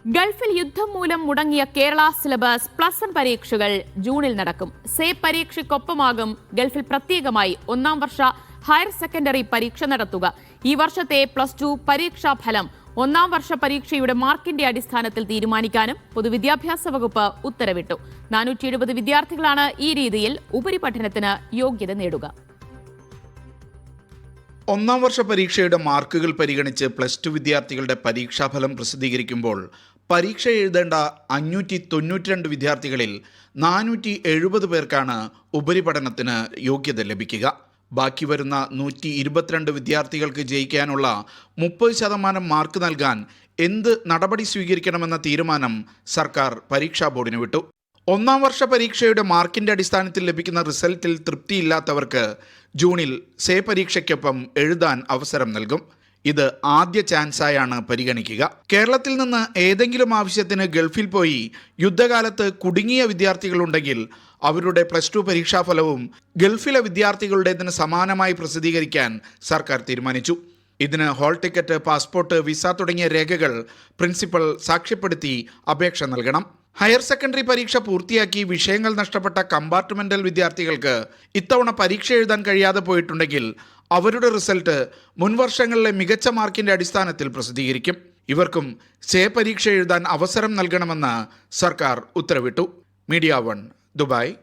ഗൾഫിൽ യുദ്ധം മൂലം മുടങ്ങിയ കേരള സിലബസ് +1 പരീക്ഷകൾ ജൂണിൽ നടക്കും. സേ പരീക്ഷയ്ക്കൊപ്പമാകും ഗൾഫിൽ പ്രത്യേകമായി 1-ാം വർഷ ഹയർ സെക്കൻഡറി പരീക്ഷ നടത്തുക. ഈ വർഷത്തെ +2 പരീക്ഷാ ഫലം 1-ാം വർഷ പരീക്ഷയുടെ മാർക്കിന്റെ അടിസ്ഥാനത്തിൽ തീരുമാനിക്കാനും പൊതുവിദ്യാഭ്യാസ വകുപ്പ് ഉത്തരവിട്ടു. 470 വിദ്യാർത്ഥികളാണ് ഈ രീതിയിൽ ഉപരിപഠനത്തിന് യോഗ്യത നേടുക. 1-ാം വർഷ പരീക്ഷയുടെ മാർക്കുകൾ പരിഗണിച്ച് +2 വിദ്യാർത്ഥികളുടെ പരീക്ഷാഫലം പ്രസിദ്ധീകരിക്കുമ്പോൾ പരീക്ഷ എഴുതേണ്ട 592 വിദ്യാർത്ഥികളിൽ 470 പേർക്കാണ് ഉപരിപഠനത്തിന് യോഗ്യത ലഭിക്കുക. ബാക്കി വരുന്ന 122 വിദ്യാർത്ഥികൾക്ക് ജയിക്കാനുള്ള 30% മാർക്ക് നൽകാൻ എന്ത് നടപടി സ്വീകരിക്കണമെന്ന തീരുമാനം സർക്കാർ പരീക്ഷാ ബോർഡിന് വിട്ടു. 1-ാം വർഷ പരീക്ഷയുടെ മാർക്കിന്റെ അടിസ്ഥാനത്തിൽ ലഭിക്കുന്ന റിസൾട്ടിൽ തൃപ്തിയില്ലാത്തവർക്ക് ജൂണിൽ സേ പരീക്ഷയ്ക്കൊപ്പം എഴുതാൻ അവസരം നൽകും. ഇത് ആദ്യ ചാൻസായാണ് പരിഗണിക്കുക. കേരളത്തിൽ നിന്ന് ഏതെങ്കിലും ആവശ്യത്തിന് ഗൾഫിൽ പോയി യുദ്ധകാലത്ത് കുടുങ്ങിയ വിദ്യാർത്ഥികളുണ്ടെങ്കിൽ അവരുടെ +2 പരീക്ഷാഫലവും ഗൾഫിലെ വിദ്യാർത്ഥികളുടേതിന് സമാനമായി പ്രസിദ്ധീകരിക്കാൻ സർക്കാർ തീരുമാനിച്ചു. ഇതിന് ഹോൾ ടിക്കറ്റ്, പാസ്പോർട്ട്, വിസ തുടങ്ങിയ രേഖകൾ പ്രിൻസിപ്പൽ സാക്ഷ്യപ്പെടുത്തി അപേക്ഷ നൽകണം. ഹയർ സെക്കൻഡറി പരീക്ഷ പൂർത്തിയാക്കി വിഷയങ്ങൾ നഷ്ടപ്പെട്ട കമ്പാർട്ട്മെന്റൽ വിദ്യാർത്ഥികൾക്ക് ഇത്തവണ പരീക്ഷ എഴുതാൻ കഴിയാതെ പോയിട്ടുണ്ടെങ്കിൽ അവരുടെ റിസൾട്ട് മുൻവർഷങ്ങളിലെ മികച്ച മാർക്കിന്റെ അടിസ്ഥാനത്തിൽ പ്രസിദ്ധീകരിക്കും. ഇവർക്കും സേ പരീക്ഷ എഴുതാൻ അവസരം നൽകണമെന്ന് സർക്കാർ ഉത്തരവിട്ടു. Media 1, Dubai.